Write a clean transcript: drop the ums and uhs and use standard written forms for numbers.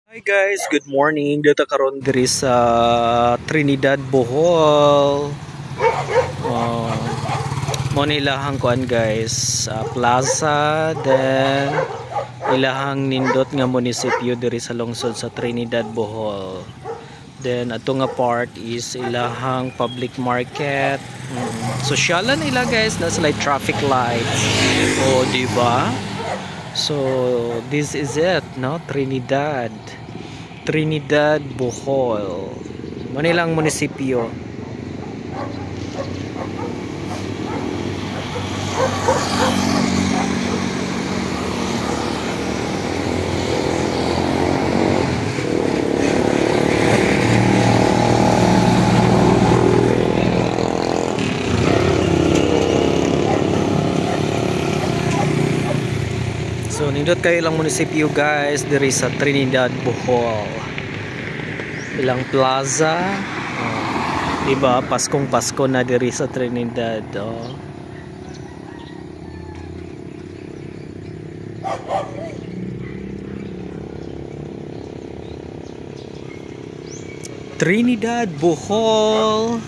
Hi guys, good morning. Dito karon diri sa Trinidad, Bohol. Oh, mo ni ilahang kuan guys, plaza, then ilahang nindot nga munisipyo diri sa lungsod sa Trinidad, Bohol. Then ato nga part is ilahang public market. Sosyalan ila guys, na sila traffic lights. Oh, di ba? So, this is it, no? Trinidad, Bohol. Manilang munisipyo. So, nindot kayo ilang munisipyo guys diri sa Trinidad, Bohol. Ilang plaza. Diba? Paskong Pasko na diri sa Trinidad. Oh. Trinidad, Bohol.